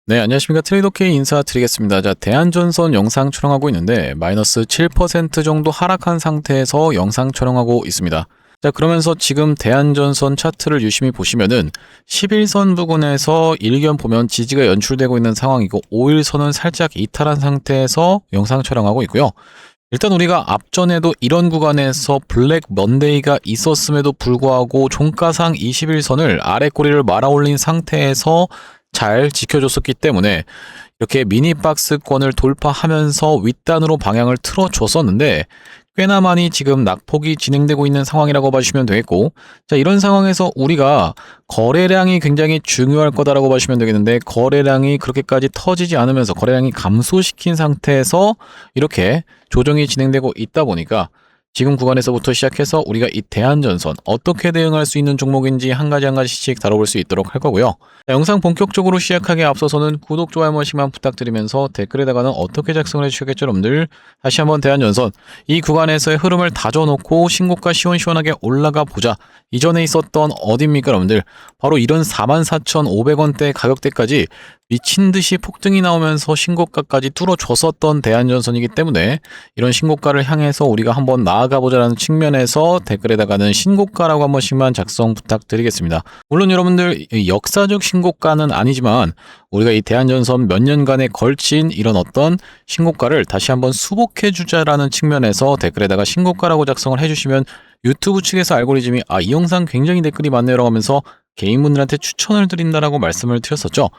네, 안녕하십니까. 트레이더 K 인사드리겠습니다. 자, 대한전선 영상 촬영하고 있는데 마이너스 7% 정도 하락한 상태에서 영상 촬영하고 있습니다. 자, 그러면서 지금 대한전선 차트를 유심히 보시면은 11선 부근에서 일견 보면 지지가 연출되고 있는 상황이고 5일선은 살짝 이탈한 상태에서 영상 촬영하고 있고요. 일단 우리가 앞전에도 이런 구간에서 블랙 먼데이가 있었음에도 불구하고 종가상 21선을 아래 꼬리를 말아 올린 상태에서 잘 지켜줬었기 때문에 이렇게 미니박스권을 돌파하면서 윗단으로 방향을 틀어줬었는데 꽤나 많이 지금 낙폭이 진행되고 있는 상황이라고 봐주시면 되겠고, 자, 이런 상황에서 우리가 거래량이 굉장히 중요할 거다라고 봐주시면 되겠는데, 거래량이 그렇게까지 터지지 않으면서 거래량이 감소시킨 상태에서 이렇게 조정이 진행되고 있다 보니까 지금 구간에서부터 시작해서 우리가 이 대한전선 어떻게 대응할 수 있는 종목인지 한 가지 한 가지씩 다뤄볼 수 있도록 할 거고요. 자, 영상 본격적으로 시작하기에 앞서서는 구독, 좋아요 한 번씩만 부탁드리면서 댓글에다가는 어떻게 작성을 해주시겠죠, 여러분들. 다시 한번 대한전선 이 구간에서의 흐름을 다져놓고 신고가 시원시원하게 올라가 보자. 이전에 있었던 어딥니까, 여러분들? 바로 이런 44,500원대 가격대까지 미친 듯이 폭등이 나오면서 신고가까지 뚫어줬었던 대한전선이기 때문에 이런 신고가를 향해서 우리가 한번 나아가 보자라는 측면에서 댓글에다가는 신고가라고 한 번씩만 작성 부탁드리겠습니다. 물론 여러분들 역사적 신고가는 아니지만 우리가 이 대한전선 몇 년간에 걸친 이런 어떤 신고가를 다시 한번 수복해 주자라는 측면에서 댓글에다가 신고가라고 작성을 해주시면 유튜브 측에서 알고리즘이 이 영상 굉장히 댓글이 많네요 하면서 개인분들한테 추천을 드린다라고 말씀을 드렸었죠.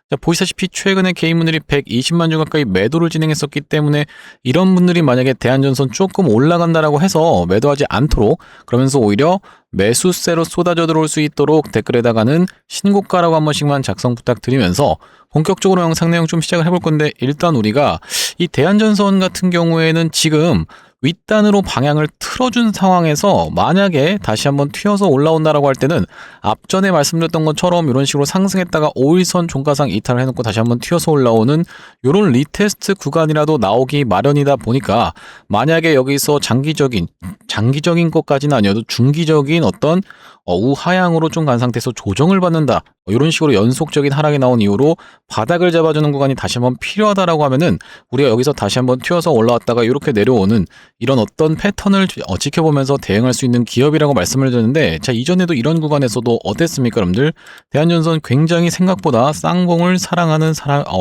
자, 보시다시피 최근에 개인분들이 120만 주 가까이 매도를 진행했었기 때문에 이런 분들이 만약에 대한전선 조금 올라간다라고 해서 매도하지 않도록, 그러면서 오히려 매수세로 쏟아져 들어올 수 있도록 댓글에다가는 신고가라고 한 번씩만 작성 부탁드리면서 본격적으로 영상 내용 좀 시작을 해볼 건데, 일단 우리가 이 대한전선 같은 경우에는 지금 윗단으로 방향을 틀어준 상황에서 만약에 다시 한번 튀어서 올라온다라고 할 때는 앞전에 말씀드렸던 것처럼 이런 식으로 상승했다가 5일선 종가상 이탈을 해놓고 다시 한번 튀어서 올라오는 이런 리테스트 구간이라도 나오기 마련이다 보니까, 만약에 여기서 장기적인 것까지는 아니어도 중기적인 어떤 우하향으로 좀 간 상태에서 조정을 받는다, 이런 식으로 연속적인 하락이 나온 이후로 바닥을 잡아주는 구간이 다시 한번 필요하다라고 하면은 우리가 여기서 다시 한번 튀어서 올라왔다가 이렇게 내려오는 이런 어떤 패턴을 지켜보면서 대응할 수 있는 기업이라고 말씀을 드렸는데, 자, 이전에도 이런 구간에서도 어땠습니까, 여러분들? 대한전선 굉장히 생각보다 쌍봉을 사랑하는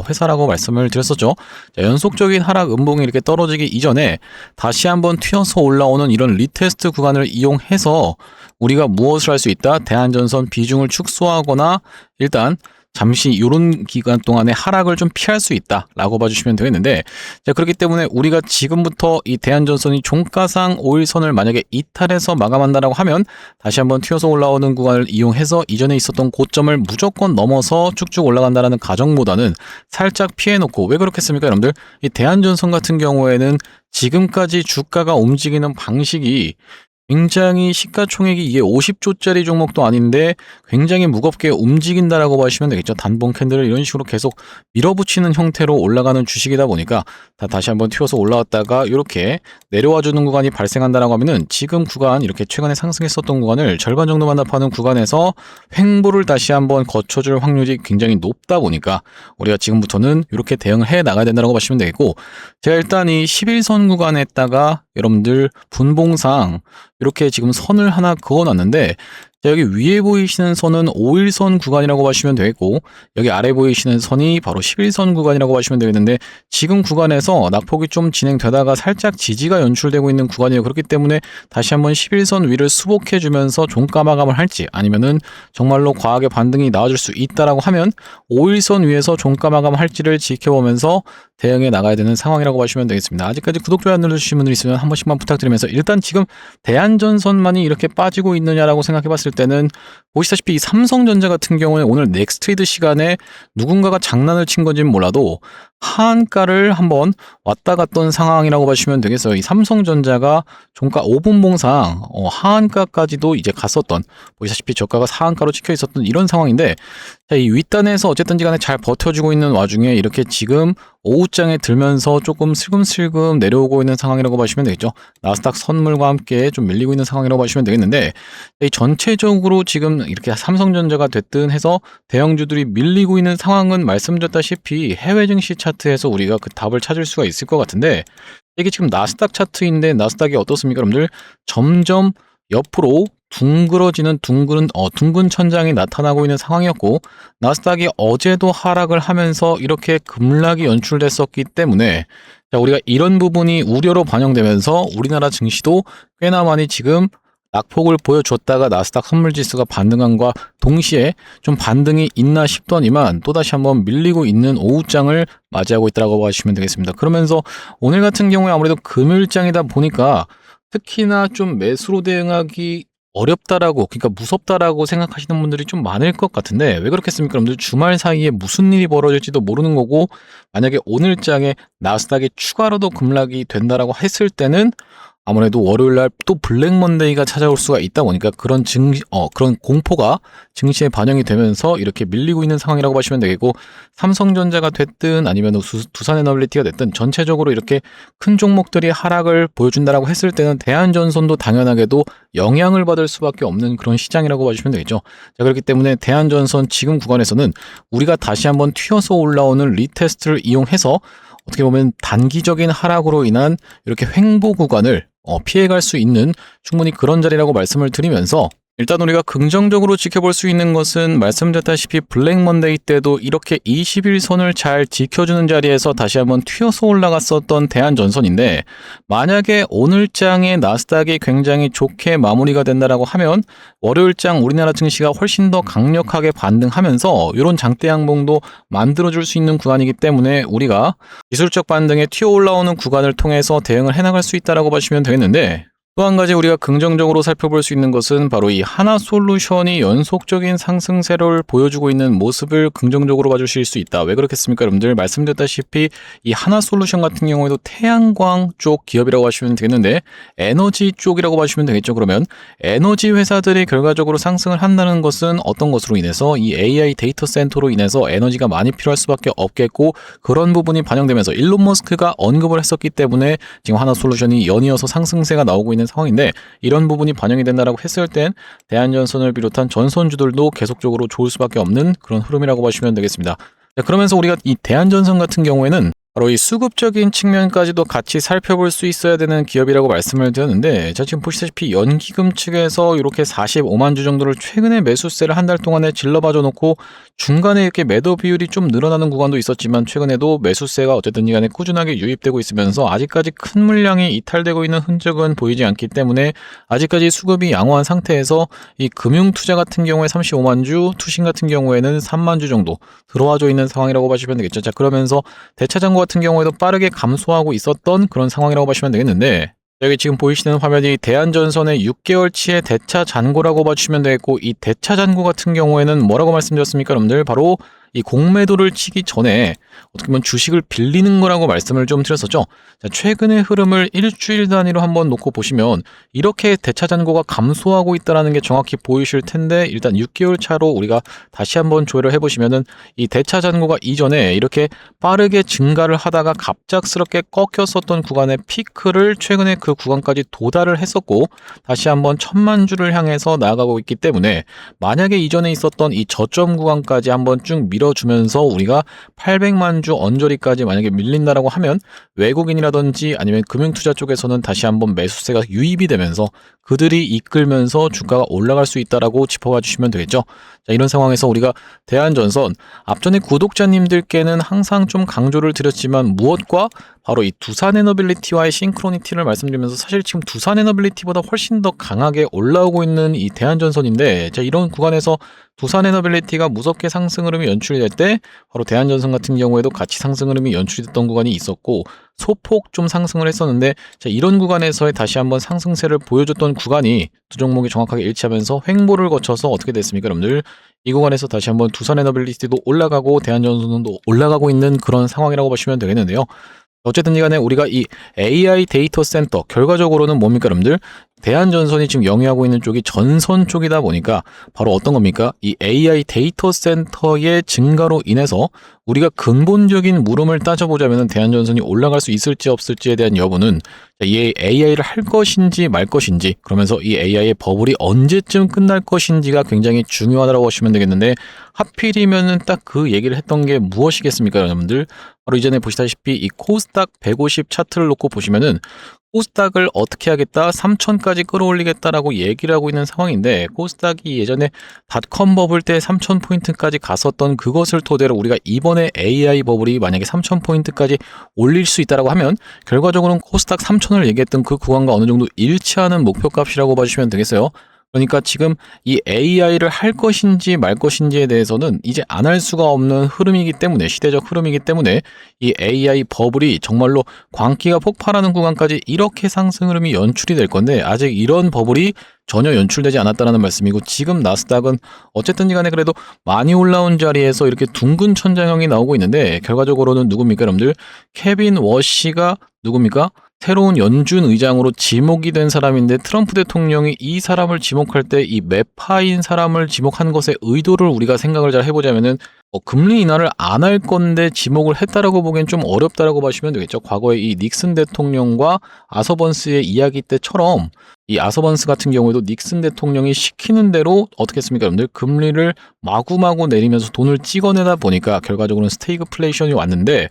회사라고 말씀을 드렸었죠. 자, 연속적인 하락 음봉이 이렇게 떨어지기 이전에 다시 한번 튀어서 올라오는 이런 리테스트 구간을 이용해서 우리가 무엇을 할 수 있다? 대한전선 비중을 축소하거나 일단 잠시 이런 기간 동안의 하락을 좀 피할 수 있다라고 봐주시면 되겠는데, 자, 그렇기 때문에 우리가 지금부터 이 대한전선이 종가상 5일선을 만약에 이탈해서 마감한다라고 하면 다시 한번 튀어서 올라오는 구간을 이용해서 이전에 있었던 고점을 무조건 넘어서 쭉쭉 올라간다라는 가정보다는 살짝 피해놓고, 왜 그렇겠습니까, 여러분들? 이 대한전선 같은 경우에는 지금까지 주가가 움직이는 방식이 굉장히 시가총액이 이게 50조짜리 종목도 아닌데 굉장히 무겁게 움직인다라고 보시면 되겠죠. 단봉 캔들을 이런 식으로 계속 밀어붙이는 형태로 올라가는 주식이다 보니까 다시 한번 튀어서 올라왔다가 이렇게 내려와 주는 구간이 발생한다라고 하면은 지금 구간, 이렇게 최근에 상승했었던 구간을 절반 정도 반납하는 구간에서 횡보를 다시 한번 거쳐줄 확률이 굉장히 높다 보니까 우리가 지금부터는 이렇게 대응을 해 나가야 된다고 보시면 되겠고, 제가 일단 이 11선 구간에다가 여러분들 분봉상 이렇게 지금 선을 하나 그어놨는데, 자, 여기 위에 보이시는 선은 5일선 구간이라고 보시면 되겠고, 여기 아래 보이시는 선이 바로 11선 구간이라고 보시면 되겠는데, 지금 구간에서 낙폭이 좀 진행되다가 살짝 지지가 연출되고 있는 구간이에요. 그렇기 때문에 다시 한번 11선 위를 수복해주면서 종가 마감을 할지, 아니면은 정말로 과하게 반등이 나와줄 수 있다라고 하면 5일선 위에서 종가 마감을 할지를 지켜보면서 대응해 나가야 되는 상황이라고 보시면 되겠습니다. 아직까지 구독, 좋아요 안 눌러주신 분들 있으면 한 번씩만 부탁드리면서, 일단 지금 대한전선만이 이렇게 빠지고 있느냐라고 생각해 봤을 때는 보시다시피 이 삼성전자 같은 경우에 오늘 넥스트레이드 시간에 누군가가 장난을 친 건지는 몰라도 하한가를 한번 왔다 갔던 상황이라고 보시면 되겠어요. 이 삼성전자가 종가 5분 봉상 하한가까지도 이제 갔었던, 보시다시피 저가가 하한가로 찍혀 있었던 이런 상황인데, 자, 이 윗단에서 어쨌든지 간에 잘 버텨주고 있는 와중에 이렇게 지금 오후장에 들면서 조금 슬금슬금 내려오고 있는 상황이라고 보시면 되겠죠. 나스닥 선물과 함께 좀 밀리고 있는 상황이라고 보시면 되겠는데, 이 전체적으로 지금 이렇게 삼성전자가 됐든 해서 대형주들이 밀리고 있는 상황은 말씀드렸다시피 해외 증시 차트에서 우리가 그 답을 찾을 수가 있을 것 같은데, 이게 지금 나스닥 차트인데 나스닥이 어떻습니까, 여러분들? 점점 옆으로 둥근 천장이 나타나고 있는 상황이었고, 나스닥이 어제도 하락을 하면서 이렇게 급락이 연출됐었기 때문에, 자, 우리가 이런 부분이 우려로 반영되면서 우리나라 증시도 꽤나 많이 지금 낙폭을 보여줬다가 나스닥 선물지수가 반등함과 동시에 좀 반등이 있나 싶더니만 또다시 한번 밀리고 있는 오후장을 맞이하고 있다고 보시면 되겠습니다. 그러면서 오늘 같은 경우에 아무래도 금요일장이다 보니까 특히나 좀 매수로 대응하기 어렵다라고, 그러니까 무섭다라고 생각하시는 분들이 좀 많을 것 같은데, 왜 그렇겠습니까? 여러분들 주말 사이에 무슨 일이 벌어질지도 모르는 거고, 만약에 오늘장에 나스닥이 추가로도 급락이 된다라고 했을 때는 아무래도 월요일 날 또 블랙 먼데이가 찾아올 수가 있다 보니까 그런 그런 공포가 증시에 반영이 되면서 이렇게 밀리고 있는 상황이라고 보시면 되겠고, 삼성전자가 됐든 아니면 두산에너빌리티가 됐든 전체적으로 이렇게 큰 종목들이 하락을 보여준다라고 했을 때는 대한전선도 당연하게도 영향을 받을 수밖에 없는 그런 시장이라고 보시면 되겠죠. 자, 그렇기 때문에 대한전선 지금 구간에서는 우리가 다시 한번 튀어서 올라오는 리테스트를 이용해서 어떻게 보면 단기적인 하락으로 인한 이렇게 횡보 구간을 피해갈 수 있는 충분히 그런 자리라고 말씀을 드리면서, 일단 우리가 긍정적으로 지켜볼 수 있는 것은 말씀드렸다시피 블랙 먼데이 때도 이렇게 21선을 잘 지켜주는 자리에서 다시 한번 튀어서 올라갔었던 대한전선인데, 만약에 오늘장의 나스닥이 굉장히 좋게 마무리가 된다라고 하면 월요일장 우리나라 증시가 훨씬 더 강력하게 반등하면서 이런 장대 양봉도 만들어줄 수 있는 구간이기 때문에 우리가 기술적 반등에 튀어 올라오는 구간을 통해서 대응을 해나갈 수 있다라고 보시면 되겠는데, 또 한 가지 우리가 긍정적으로 살펴볼 수 있는 것은 바로 이 하나솔루션이 연속적인 상승세를 보여주고 있는 모습을 긍정적으로 봐주실 수 있다. 왜 그렇겠습니까, 여러분들? 말씀드렸다시피 이 하나솔루션 같은 경우에도 태양광 쪽 기업이라고 하시면 되겠는데, 에너지 쪽이라고 하시면 되겠죠. 그러면 에너지 회사들이 결과적으로 상승을 한다는 것은 어떤 것으로 인해서 이 AI 데이터 센터로 인해서 에너지가 많이 필요할 수밖에 없겠고, 그런 부분이 반영되면서 일론 머스크가 언급을 했었기 때문에 지금 하나솔루션이 연이어서 상승세가 나오고 있는 상황인데, 이런 부분이 반영이 된다라고 했을 땐 대한전선을 비롯한 전선주들도 계속적으로 좋을 수밖에 없는 그런 흐름이라고 보시면 되겠습니다. 자, 그러면서 우리가 이 대한전선 같은 경우에는 바로 이 수급적인 측면까지도 같이 살펴볼 수 있어야 되는 기업이라고 말씀을 드렸는데, 자, 지금 보시다시피 연기금 측에서 이렇게 45만 주 정도를 최근에 매수세를 한 달 동안에 질러봐줘 놓고 중간에 이렇게 매도 비율이 좀 늘어나는 구간도 있었지만 최근에도 매수세가 어쨌든 간에 꾸준하게 유입되고 있으면서 아직까지 큰 물량이 이탈되고 있는 흔적은 보이지 않기 때문에 아직까지 수급이 양호한 상태에서 이 금융투자 같은 경우에 35만 주, 투신 같은 경우에는 3만 주 정도 들어와져 있는 상황이라고 보시면 되겠죠. 자, 그러면서 대차장고 같은 경우에도 빠르게 감소하고 있었던 그런 상황이라고 보시면 되겠는데, 여기 지금 보이시는 화면이 대한전선의 6개월치의 대차 잔고라고 봐주시면 되겠고, 이 대차 잔고 같은 경우에는 뭐라고 말씀드렸습니까, 여러분들? 바로 이 공매도를 치기 전에 어떻게 보면 주식을 빌리는 거라고 말씀을 좀 드렸었죠. 자, 최근의 흐름을 일주일 단위로 한번 놓고 보시면 이렇게 대차 잔고가 감소하고 있다는 게 정확히 보이실 텐데, 일단 6개월 차로 우리가 다시 한번 조회를 해보시면은 이 대차 잔고가 이전에 이렇게 빠르게 증가를 하다가 갑작스럽게 꺾였었던 구간의 피크를 최근에 그 구간까지 도달을 했었고, 다시 한번 1000만 주를 향해서 나아가고 있기 때문에 만약에 이전에 있었던 이 저점 구간까지 한번 쭉 밀어주면서 우리가 800만 주 언저리까지 만약에 밀린다라고 하면 외국인이라든지 아니면 금융투자 쪽에서는 다시 한번 매수세가 유입이 되면서 그들이 이끌면서 주가가 올라갈 수 있다라고 짚어봐 주시면 되겠죠. 자, 이런 상황에서 우리가 대한전선 앞전에 구독자님들께는 항상 좀 강조를 드렸지만 무엇과 바로 이 두산에너빌리티와의 싱크로니티를 말씀드리면서, 사실 지금 두산에너빌리티보다 훨씬 더 강하게 올라오고 있는 이 대한전선인데, 자, 이런 구간에서 두산 에너빌리티가 무섭게 상승 흐름이 연출이 될 때 바로 대한전선 같은 경우에도 같이 상승 흐름이 연출이 됐던 구간이 있었고 소폭 좀 상승을 했었는데 자, 이런 구간에서의 다시 한번 상승세를 보여줬던 구간이 두 종목이 정확하게 일치하면서 횡보를 거쳐서 어떻게 됐습니까, 여러분들? 이 구간에서 다시 한번 두산 에너빌리티도 올라가고 대한전선도 올라가고 있는 그런 상황이라고 보시면 되겠는데요. 어쨌든 간에 우리가 이 AI 데이터 센터 결과적으로는 뭡니까, 여러분들? 대한전선이 지금 영위하고 있는 쪽이 전선 쪽이다 보니까 바로 어떤 겁니까? 이 AI 데이터 센터의 증가로 인해서 우리가 근본적인 물음을 따져보자면 대한전선이 올라갈 수 있을지 없을지에 대한 여부는 이 AI를 할 것인지 말 것인지, 그러면서 이 AI의 버블이 언제쯤 끝날 것인지가 굉장히 중요하다고 보시면 되겠는데, 하필이면은 딱 그 얘기를 했던 게 무엇이겠습니까, 여러분들? 바로 이전에 보시다시피 이 코스닥 150 차트를 놓고 보시면은 코스닥을 어떻게 하겠다, 3천까지 끌어올리겠다라고 얘기를 하고 있는 상황인데, 코스닥이 예전에 닷컴 버블 때 3,000포인트까지 갔었던 그것을 토대로 우리가 이번에 AI 버블이 만약에 3,000포인트까지 올릴 수 있다라고 하면 결과적으로는 코스닥 3,000을 얘기했던 그 구간과 어느 정도 일치하는 목표값이라고 봐주시면 되겠어요. 그러니까 지금 이 AI를 할 것인지 말 것인지에 대해서는 이제 안 할 수가 없는 흐름이기 때문에, 시대적 흐름이기 때문에 이 AI 버블이 정말로 광기가 폭발하는 구간까지 이렇게 상승 흐름이 연출이 될 건데, 아직 이런 버블이 전혀 연출되지 않았다는 말씀이고, 지금 나스닥은 어쨌든 간에 그래도 많이 올라온 자리에서 이렇게 둥근 천장형이 나오고 있는데, 결과적으로는 누굽니까, 여러분들? 케빈 워시가 누굽니까? 새로운 연준 의장으로 지목이 된 사람인데, 트럼프 대통령이 이 사람을 지목할 때 이 매파인 사람을 지목한 것의 의도를 우리가 생각을 잘 해보자면은 금리 인하를 안 할 건데 지목을 했다라고 보기엔 좀 어렵다라고 보시면 되겠죠. 과거에 이 닉슨 대통령과 아서번스의 이야기 때처럼 이 아서번스 같은 경우에도 닉슨 대통령이 시키는 대로 어떻게 했습니까, 여러분들? 금리를 마구마구 내리면서 돈을 찍어내다 보니까 결과적으로는 스태그플레이션이 왔는데,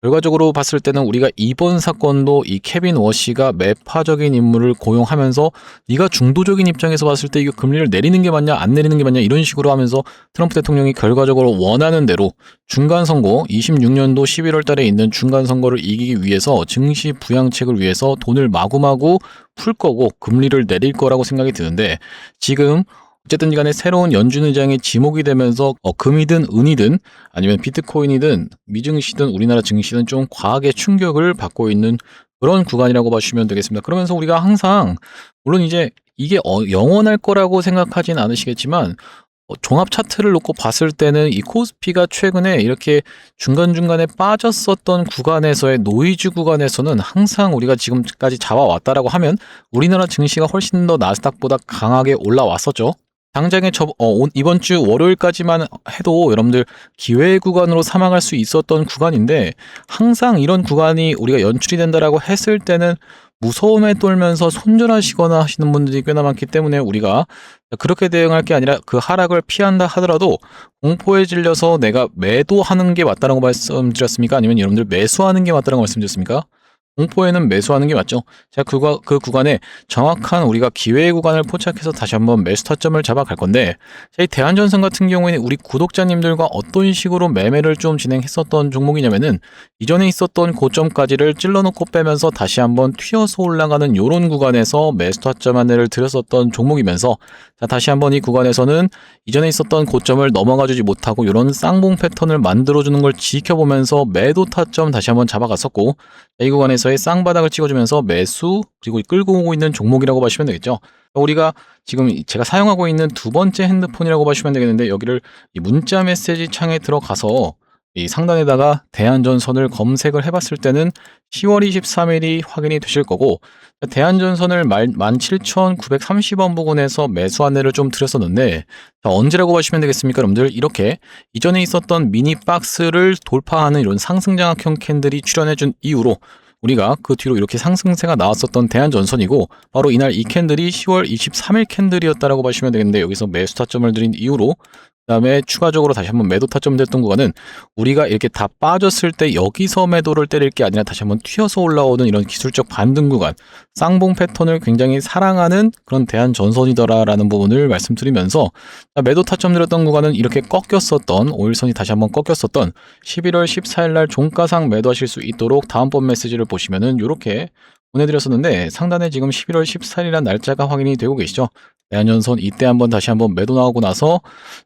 결과적으로 봤을 때는 우리가 이번 사건도 이 케빈 워시가 매파적인 인물을 고용하면서 네가 중도적인 입장에서 봤을 때 이거 금리를 내리는 게 맞냐 안 내리는 게 맞냐 이런 식으로 하면서 트럼프 대통령이 결과적으로 원하는 대로 중간선거 26년도 11월 달에 있는 중간선거를 이기기 위해서 증시 부양책을 위해서 돈을 마구마구 풀 거고 금리를 내릴 거라고 생각이 드는데, 지금 어쨌든 간에 새로운 연준 의장이 지목이 되면서 금이든 은이든 아니면 비트코인이든 미증시든 우리나라 증시든 좀 과하게 충격을 받고 있는 그런 구간이라고 봐주시면 되겠습니다. 그러면서 우리가 항상 물론 이제 이게 영원할 거라고 생각하진 않으시겠지만 종합 차트를 놓고 봤을 때는 이 코스피가 최근에 이렇게 중간중간에 빠졌었던 구간에서의 노이즈 구간에서는 항상 우리가 지금까지 잡아왔다라고 하면 우리나라 증시가 훨씬 더 나스닥보다 강하게 올라왔었죠. 당장에 이번 주 월요일까지만 해도 여러분들 기회 구간으로 삼아갈 수 있었던 구간인데, 항상 이런 구간이 우리가 연출이 된다라고 했을 때는 무서움에 떨면서 손절하시거나 하시는 분들이 꽤나 많기 때문에 우리가 그렇게 대응할 게 아니라 그 하락을 피한다 하더라도 공포에 질려서 내가 매도하는 게 맞다라고 말씀드렸습니까? 아니면 여러분들 매수하는 게 맞다라고 말씀드렸습니까? 공포에는 매수하는 게 맞죠. 자, 그 구간에 정확한 우리가 기회의 구간을 포착해서 다시 한번 매수 타점을 잡아갈 건데, 이 대한전선 같은 경우에는 우리 구독자님들과 어떤 식으로 매매를 좀 진행했었던 종목이냐면은 이전에 있었던 고점까지를 찔러놓고 빼면서 다시 한번 튀어서 올라가는 요런 구간에서 매수 타점 안내를 드렸었던 종목이면서, 자, 다시 한번 이 구간에서는 이전에 있었던 고점을 넘어가주지 못하고 요런 쌍봉 패턴을 만들어주는 걸 지켜보면서 매도 타점 다시 한번 잡아갔었고, 이 구간에서의 쌍바닥을 찍어주면서 매수 그리고 끌고 오고 있는 종목이라고 보시면 되겠죠. 우리가 지금 제가 사용하고 있는 두 번째 핸드폰이라고 보시면 되겠는데, 여기를 이 문자 메시지 창에 들어가서 이 상단에다가 대한전선을 검색을 해봤을 때는 10월 23일이 확인이 되실 거고, 대한전선을 17,930원 부근에서 매수 안내를 좀 드렸었는데, 자, 언제라고 보시면 되겠습니까, 여러분들? 이렇게 이전에 있었던 미니 박스를 돌파하는 이런 상승장악형 캔들이 출현해준 이후로 우리가 그 뒤로 이렇게 상승세가 나왔었던 대한전선이고, 바로 이날 이 캔들이 10월 23일 캔들이었다라고 보시면 되겠는데, 여기서 매수 타점을 드린 이후로 그 다음에 추가적으로 다시 한번 매도 타점 됐던 구간은 우리가 이렇게 다 빠졌을 때 여기서 매도를 때릴 게 아니라 다시 한번 튀어서 올라오는 이런 기술적 반등 구간, 쌍봉 패턴을 굉장히 사랑하는 그런 대한전선이더라라는 부분을 말씀드리면서, 매도 타점 들었던 구간은 이렇게 꺾였었던 5일선이 다시 한번 꺾였었던 11월 14일 날 종가상 매도하실 수 있도록 다음번 메시지를 보시면은 이렇게 보내드렸었는데 상단에 지금 11월 14일이라는 날짜가 확인이 되고 계시죠. 대한전선 이때 다시 한번 매도 나오고 나서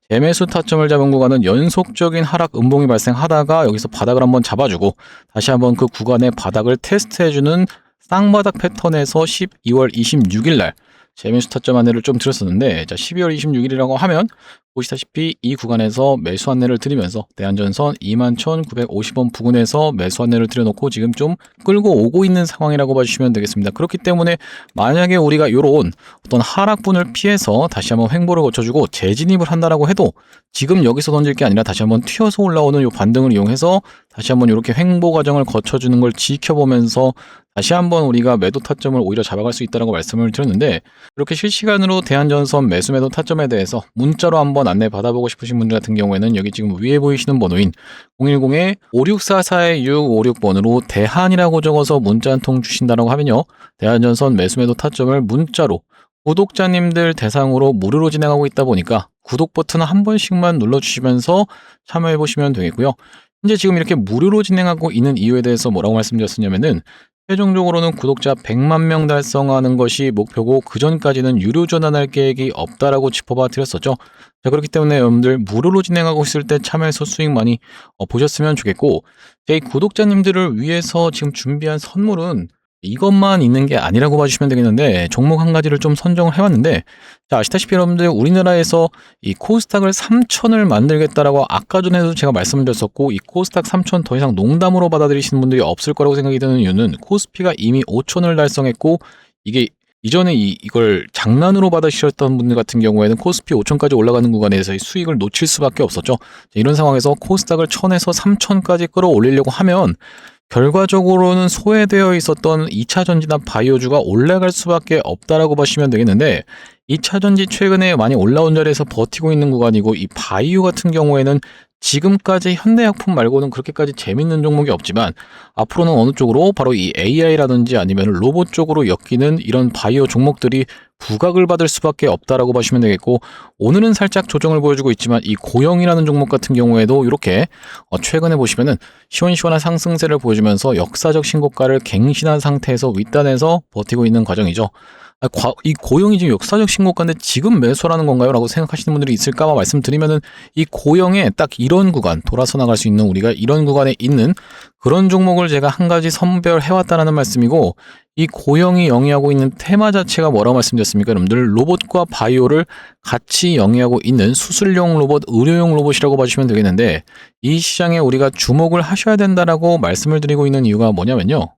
재매수 타점을 잡은 구간은 연속적인 하락 음봉이 발생하다가 여기서 바닥을 한번 잡아주고 다시 한번 그 구간의 바닥을 테스트해주는 쌍바닥 패턴에서 12월 26일 날 재매수 타점 안내를 좀 드렸었는데, 자 12월 26일이라고 하면 보시다시피 이 구간에서 매수 안내를 드리면서 대한전선 21,950원 부근에서 매수 안내를 드려놓고 지금 좀 끌고 오고 있는 상황이라고 봐주시면 되겠습니다. 그렇기 때문에 만약에 우리가 이런 어떤 하락분을 피해서 다시 한번 횡보를 거쳐주고 재진입을 한다라고 해도 지금 여기서 던질 게 아니라 다시 한번 튀어서 올라오는 이 반등을 이용해서 다시 한번 이렇게 횡보 과정을 거쳐주는 걸 지켜보면서 다시 한번 우리가 매도 타점을 오히려 잡아갈 수 있다고 말씀을 드렸는데, 이렇게 실시간으로 대한전선 매수 매도 타점에 대해서 문자로 한번 안내 받아보고 싶으신 분들 같은 경우에는 여기 지금 위에 보이시는 번호인 010-5644-656번으로 대한이라고 적어서 문자 한 통 주신다라고 하면요, 대한전선 매수 매도 타점을 문자로 구독자님들 대상으로 무료로 진행하고 있다 보니까 구독 버튼 한 번씩만 눌러주시면서 참여해 보시면 되겠고요. 현재 지금 이렇게 무료로 진행하고 있는 이유에 대해서 뭐라고 말씀드렸었냐면은, 최종적으로는 구독자 100만 명 달성하는 것이 목표고 그 전까지는 유료 전환할 계획이 없다라고 짚어봐 드렸었죠. 자, 그렇기 때문에 여러분들 무료로 진행하고 있을 때 참여해서 수익 많이 보셨으면 좋겠고, 제 구독자님들을 위해서 지금 준비한 선물은 이것만 있는 게 아니라고 봐주시면 되겠는데, 종목 한 가지를 좀 선정을 해왔는데, 자 아시다시피 여러분들 우리나라에서 이 코스닥을 3,000을 만들겠다라고 아까 전에도 제가 말씀드렸었고, 이 코스닥 3,000 더 이상 농담으로 받아들이시는 분들이 없을 거라고 생각이 드는 이유는 코스피가 이미 5,000을 달성했고, 이게 이전에 이걸 장난으로 받아주셨던 분들 같은 경우에는 코스피 5,000까지 올라가는 구간에서의 수익을 놓칠 수밖에 없었죠. 이런 상황에서 코스닥을 1,000에서 3,000까지 끌어올리려고 하면 결과적으로는 소외되어 있었던 2차 전지나 바이오주가 올라갈 수밖에 없다라고 보시면 되겠는데, 2차 전지 최근에 많이 올라온 자리에서 버티고 있는 구간이고, 이 바이오 같은 경우에는 지금까지 현대약품 말고는 그렇게까지 재밌는 종목이 없지만 앞으로는 어느 쪽으로 바로 이 AI라든지 아니면 로봇 쪽으로 엮이는 이런 바이오 종목들이 부각을 받을 수밖에 없다라고 보시면 되겠고, 오늘은 살짝 조정을 보여주고 있지만 이 고영이라는 종목 같은 경우에도 이렇게 최근에 보시면은 시원시원한 상승세를 보여주면서 역사적 신고가를 갱신한 상태에서 윗단에서 버티고 있는 과정이죠. 이 고영이 지금 역사적 신고가인데 지금 매수라는 건가요? 라고 생각하시는 분들이 있을까봐 말씀드리면은, 이 고영에 딱 이런 구간, 돌아서 나갈 수 있는 우리가 이런 구간에 있는 그런 종목을 제가 한 가지 선별해왔다라는 말씀이고, 이 고영이 영위하고 있는 테마 자체가 뭐라고 말씀드렸습니까? 여러분들 로봇과 바이오를 같이 영위하고 있는 수술용 로봇, 의료용 로봇이라고 봐주시면 되겠는데, 이 시장에 우리가 주목을 하셔야 된다라고 말씀을 드리고 있는 이유가 뭐냐면요,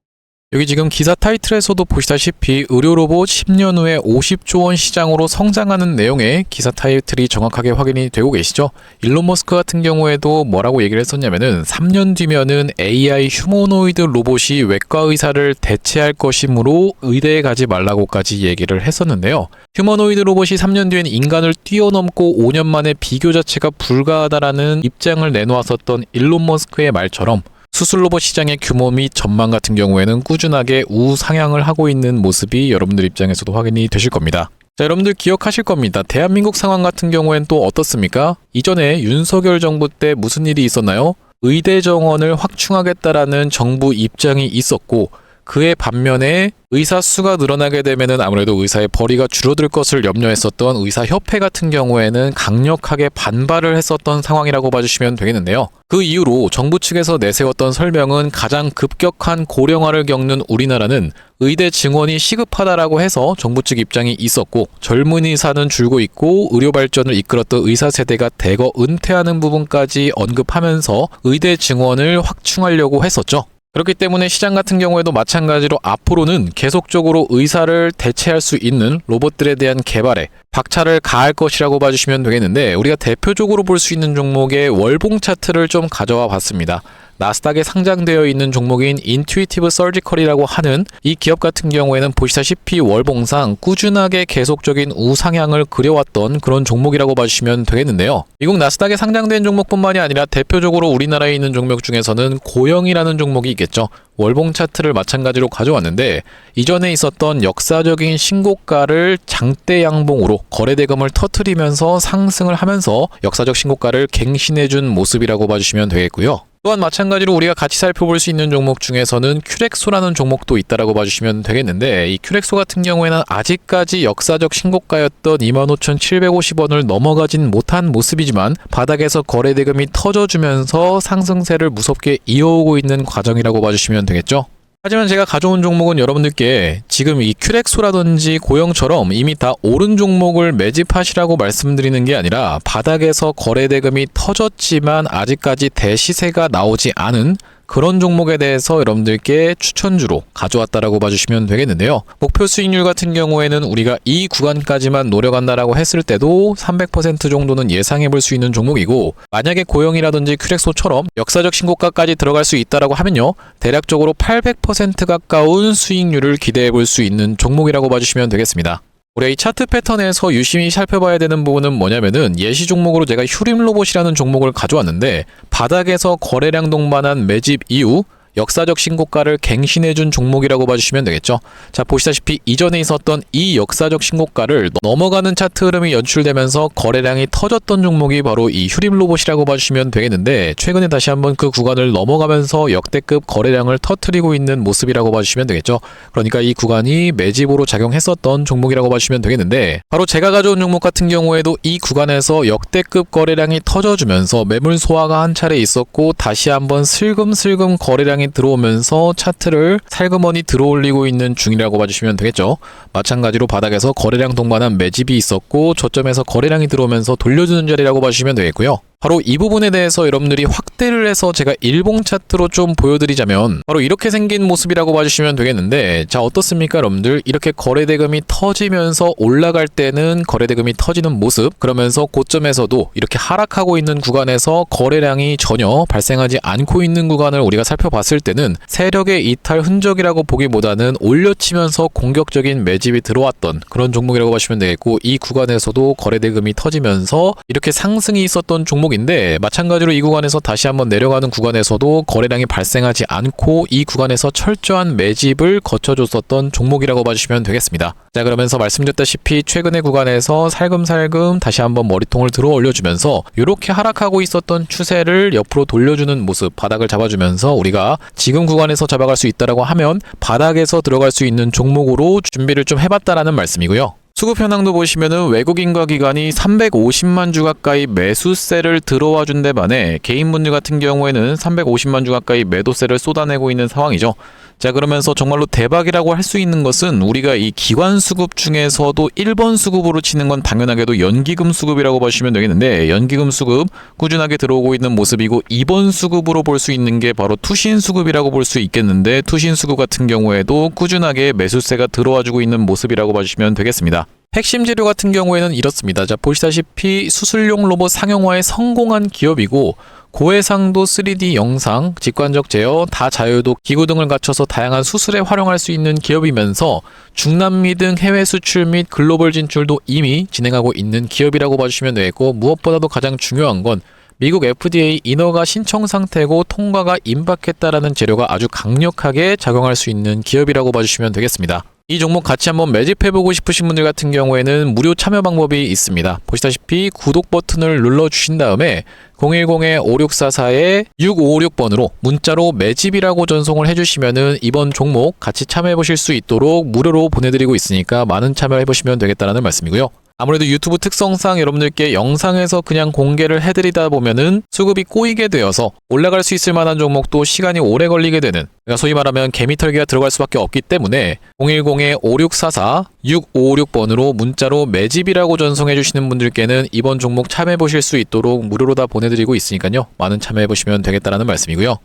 여기 지금 기사 타이틀에서도 보시다시피 의료 로봇 10년 후에 50조 원 시장으로 성장하는 내용의 기사 타이틀이 정확하게 확인이 되고 계시죠. 일론 머스크 같은 경우에도 뭐라고 얘기를 했었냐면은 3년 뒤면은 AI 휴머노이드 로봇이 외과 의사를 대체할 것이므로 의대에 가지 말라고까지 얘기를 했었는데요. 휴머노이드 로봇이 3년 뒤엔 인간을 뛰어넘고 5년 만에 비교 자체가 불가하다라는 입장을 내놓았었던 일론 머스크의 말처럼 수술 로봇 시장의 규모 및 전망 같은 경우에는 꾸준하게 우상향을 하고 있는 모습이 여러분들 입장에서도 확인이 되실 겁니다. 자, 여러분들 기억하실 겁니다. 대한민국 상황 같은 경우엔 또 어떻습니까? 이전에 윤석열 정부 때 무슨 일이 있었나요? 의대 정원을 확충하겠다라는 정부 입장이 있었고, 그의 반면에 의사 수가 늘어나게 되면은 아무래도 의사의 벌이가 줄어들 것을 염려했었던 의사협회 같은 경우에는 강력하게 반발을 했었던 상황이라고 봐주시면 되겠는데요. 그 이후로 정부 측에서 내세웠던 설명은 가장 급격한 고령화를 겪는 우리나라는 의대 증원이 시급하다라고 해서 정부 측 입장이 있었고, 젊은 의사는 줄고 있고 의료 발전을 이끌었던 의사 세대가 대거 은퇴하는 부분까지 언급하면서 의대 증원을 확충하려고 했었죠. 그렇기 때문에 시장 같은 경우에도 마찬가지로 앞으로는 계속적으로 의사를 대체할 수 있는 로봇들에 대한 개발에 박차를 가할 것이라고 봐주시면 되겠는데, 우리가 대표적으로 볼 수 있는 종목의 월봉 차트를 좀 가져와 봤습니다. 나스닥에 상장되어 있는 종목인 인투이티브 서지컬이라고 하는 이 기업 같은 경우에는 보시다시피 월봉상 꾸준하게 계속적인 우상향을 그려왔던 그런 종목이라고 봐주시면 되겠는데요. 미국 나스닥에 상장된 종목뿐만이 아니라 대표적으로 우리나라에 있는 종목 중에서는 고영이라는 종목이 있겠죠. 월봉 차트를 마찬가지로 가져왔는데, 이전에 있었던 역사적인 신고가를 장대 양봉으로 거래대금을 터뜨리면서 상승을 하면서 역사적 신고가를 갱신해준 모습이라고 봐주시면 되겠고요. 또한 마찬가지로 우리가 같이 살펴볼 수 있는 종목 중에서는 큐렉소라는 종목도 있다라고 봐주시면 되겠는데, 이 큐렉소 같은 경우에는 아직까지 역사적 신고가였던 25,750원을 넘어가진 못한 모습이지만 바닥에서 거래대금이 터져주면서 상승세를 무섭게 이어오고 있는 과정이라고 봐주시면 되겠죠. 하지만 제가 가져온 종목은 여러분들께 지금 이 큐렉소라든지 고영처럼 이미 다 오른 종목을 매집하시라고 말씀드리는 게 아니라 바닥에서 거래대금이 터졌지만 아직까지 대시세가 나오지 않은 그런 종목에 대해서 여러분들께 추천주로 가져왔다라고 봐주시면 되겠는데요. 목표 수익률 같은 경우에는 우리가 이 구간까지만 노려간다라고 했을 때도 300% 정도는 예상해 볼 수 있는 종목이고, 만약에 고영이라든지 큐렉소처럼 역사적 신고가까지 들어갈 수 있다라고 하면요, 대략적으로 800% 가까운 수익률을 기대해 볼 수 있는 종목이라고 봐주시면 되겠습니다. 우리가 이 차트 패턴에서 유심히 살펴봐야 되는 부분은 뭐냐면은, 예시 종목으로 제가 휴림로봇이라는 종목을 가져왔는데 바닥에서 거래량 동반한 매집 이후 역사적 신고가를 갱신해준 종목이라고 봐주시면 되겠죠. 자, 보시다시피 이전에 있었던 이 역사적 신고가를 넘어가는 차트 흐름이 연출되면서 거래량이 터졌던 종목이 바로 이 휴림로봇이라고 봐주시면 되겠는데, 최근에 다시 한번 그 구간을 넘어가면서 역대급 거래량을 터뜨리고 있는 모습이라고 봐주시면 되겠죠. 그러니까 이 구간이 매집으로 작용했었던 종목이라고 봐주시면 되겠는데, 바로 제가 가져온 종목 같은 경우에도 이 구간에서 역대급 거래량이 터져주면서 매물 소화가 한 차례 있었고, 다시 한번 슬금슬금 거래량이 들어오면서 차트를 살그머니 들어올리고 있는 중이라고 봐주시면 되겠죠. 마찬가지로 바닥에서 거래량 동반한 매집이 있었고, 저점에서 거래량이 들어오면서 돌려주는 자리라고 봐주시면 되겠고요. 바로 이 부분에 대해서 여러분들이 확대를 해서 제가 일봉 차트로 좀 보여드리자면 바로 이렇게 생긴 모습이라고 봐주시면 되겠는데, 자, 어떻습니까 여러분들? 이렇게 거래대금이 터지면서 올라갈 때는 거래대금이 터지는 모습, 그러면서 고점에서도 이렇게 하락하고 있는 구간에서 거래량이 전혀 발생하지 않고 있는 구간을 우리가 살펴봤을 때는 세력의 이탈 흔적이라고 보기보다는 올려치면서 공격적인 매집이 들어왔던 그런 종목이라고 보시면 되겠고, 이 구간에서도 거래대금이 터지면서 이렇게 상승이 있었던 종목인데, 마찬가지로 이 구간에서 다시 한번 내려가는 구간에서도 거래량이 발생하지 않고 이 구간에서 철저한 매집을 거쳐줬었던 종목이라고 봐주시면 되겠습니다. 자, 그러면서 말씀드렸다시피 최근의 구간에서 살금살금 다시 한번 머리통을 들어 올려주면서 이렇게 하락하고 있었던 추세를 옆으로 돌려주는 모습, 바닥을 잡아주면서 우리가 지금 구간에서 잡아갈 수 있다라고 하면 바닥에서 들어갈 수 있는 종목으로 준비를 좀 해봤다라는 말씀이고요. 수급 현황도 보시면은 외국인과 기관이 350만 주 가까이 매수세를 들어와 준 데 반해 개인분들 같은 경우에는 350만 주 가까이 매도세를 쏟아내고 있는 상황이죠. 자, 그러면서 정말로 대박이라고 할 수 있는 것은 우리가 이 기관 수급 중에서도 1번 수급으로 치는 건 당연하게도 연기금 수급이라고 보시면 되겠는데, 연기금 수급 꾸준하게 들어오고 있는 모습이고, 2번 수급으로 볼 수 있는 게 바로 투신 수급이라고 볼 수 있겠는데, 투신 수급 같은 경우에도 꾸준하게 매수세가 들어와주고 있는 모습이라고 봐주시면 되겠습니다. 핵심 재료 같은 경우에는 이렇습니다. 자, 보시다시피 수술용 로봇 상용화에 성공한 기업이고, 고해상도 3D 영상, 직관적 제어, 다자유도 기구 등을 갖춰서 다양한 수술에 활용할 수 있는 기업이면서 중남미 등 해외 수출 및 글로벌 진출도 이미 진행하고 있는 기업이라고 봐주시면 되겠고, 무엇보다도 가장 중요한 건 미국 FDA 인허가 신청 상태고 통과가 임박했다라는 재료가 아주 강력하게 작용할 수 있는 기업이라고 봐주시면 되겠습니다. 이 종목 같이 한번 매집해보고 싶으신 분들 같은 경우에는 무료 참여 방법이 있습니다. 보시다시피 구독 버튼을 눌러주신 다음에 010-5644-6556번으로 문자로 매집이라고 전송을 해주시면은 이번 종목 같이 참여해보실 수 있도록 무료로 보내드리고 있으니까 많은 참여해보시면 되겠다라는 말씀이고요. 아무래도 유튜브 특성상 여러분들께 영상에서 그냥 공개를 해드리다 보면은 수급이 꼬이게 되어서 올라갈 수 있을 만한 종목도 시간이 오래 걸리게 되는, 그러니까 소위 말하면 개미털기가 들어갈 수밖에 없기 때문에 010-5644-6556번으로 문자로 매집이라고 전송해 주시는 분들께는 이번 종목 참여해 보실 수 있도록 무료로 다 보내드리고 있으니까요, 많은 참여해 보시면 되겠다라는 말씀이고요.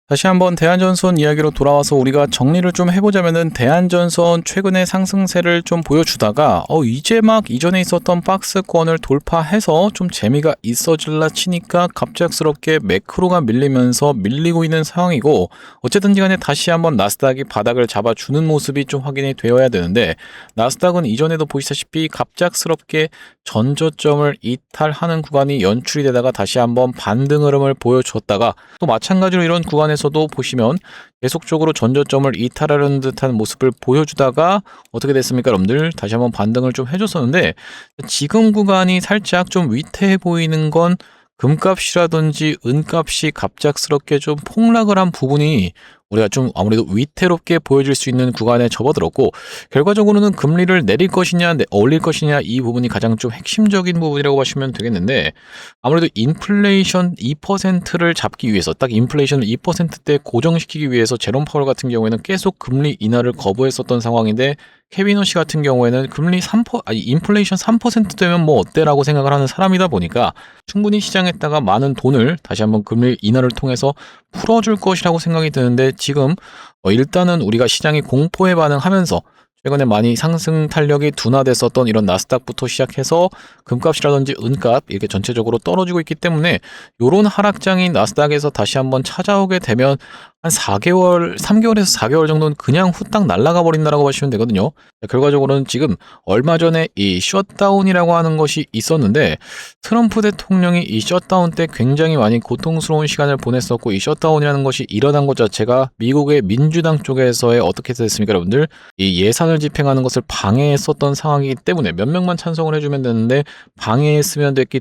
다시 한번 대한전선 이야기로 돌아와서 우리가 정리를 좀 해보자면은, 대한전선 최근의 상승세를 좀 보여주다가 이제 막 이전에 있었던 박스권을 돌파해서 좀 재미가 있어질라 치니까 갑작스럽게 매크로가 밀리면서 밀리고 있는 상황이고, 어쨌든지 간에 다시 한번 나스닥이 바닥을 잡아주는 모습이 좀 확인이 되어야 되는데, 나스닥은 이전에도 보시다시피 갑작스럽게 전저점을 이탈하는 구간이 연출이 되다가 다시 한번 반등 흐름을 보여줬다가, 또 마찬가지로 이런 구간에서도 보시면 계속적으로 전저점을 이탈하려는 듯한 모습을 보여주다가 어떻게 됐습니까 여러분들? 다시 한번 반등을 좀 해줬었는데, 지금 구간이 살짝 좀 위태해 보이는 건 금값이라든지 은값이 갑작스럽게 좀 폭락을 한 부분이 우리가 좀 아무래도 위태롭게 보여질 수 있는 구간에 접어들었고, 결과적으로는 금리를 내릴 것이냐 올릴 것이냐 이 부분이 가장 좀 핵심적인 부분이라고 보시면 되겠는데, 아무래도 인플레이션 2%를 잡기 위해서, 딱 인플레이션을 2%대 고정시키기 위해서 제롬 파월 같은 경우에는 계속 금리 인하를 거부했었던 상황인데, 케빈 오시 같은 경우에는 인플레이션 3% 되면 뭐 어때라고 생각을 하는 사람이다 보니까 충분히 시장에다가 많은 돈을 다시 한번 금리 인하를 통해서 풀어줄 것이라고 생각이 드는데, 지금 일단은 우리가 시장이 공포에 반응하면서 최근에 많이 상승 탄력이 둔화됐었던 이런 나스닥부터 시작해서 금값이라든지 은값 이렇게 전체적으로 떨어지고 있기 때문에, 요런 하락장이 나스닥에서 다시 한번 찾아오게 되면 한 4개월, 3개월에서 4개월 정도는 그냥 후딱 날아가 버린다라고 보시면 되거든요. 결과적으로는 지금 얼마 전에 이 셧다운이라고 하는 것이 있었는데, 트럼프 대통령이 이 셧다운 때 굉장히 많이 고통스러운 시간을 보냈었고, 이 셧다운이라는 것이 일어난 것 자체가 미국의 민주당 쪽에서의 어떻게 됐습니까, 여러분들? 이 예산을 집행하는 것을 방해했었던 상황이기 때문에 몇 명만 찬성을 해주면 되는데 방해했었기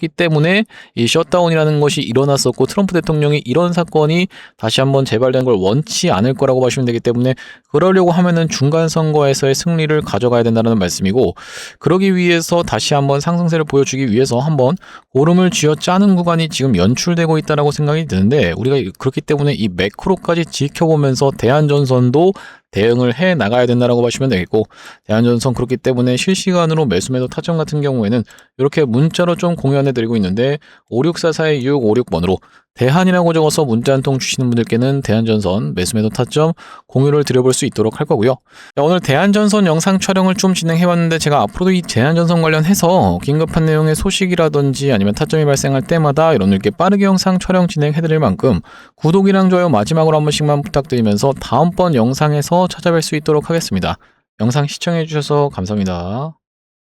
때문에 이 셧다운이라는 것이 일어났었고, 트럼프 대통령이 이런 사건이 다시 한번 재발된 걸 원치 않을 거라고 보시면 되기 때문에, 그러려고 하면은 중간 선거에서의 승리를 가져가야 된다는 말씀이고, 그러기 위해서 다시 한번 상승세를 보여주기 위해서 한번 고름을 쥐어짜는 구간이 지금 연출되고 있다라고 생각이 드는데, 우리가 그렇기 때문에 이 매크로까지 지켜보면서 대한전선도 대응을 해 나가야 된다라고 보시면 되겠고, 대한전선 그렇기 때문에 실시간으로 매수매도 타점 같은 경우에는 이렇게 문자로 좀 공유해 드리고 있는데, 564-42-6656번으로 대한이라고 적어서 문자 한 통 주시는 분들께는 대한전선 매수매도 타점 공유를 드려볼 수 있도록 할 거고요. 자, 오늘 대한전선 영상 촬영을 좀 진행해봤는데, 제가 앞으로도 이 대한전선 관련해서 긴급한 내용의 소식이라든지 아니면 타점이 발생할 때마다 여러분들께 빠르게 영상 촬영 진행해드릴 만큼 구독이랑 좋아요 마지막으로 한 번씩만 부탁드리면서 다음번 영상에서 찾아뵐 수 있도록 하겠습니다. 영상 시청해주셔서 감사합니다.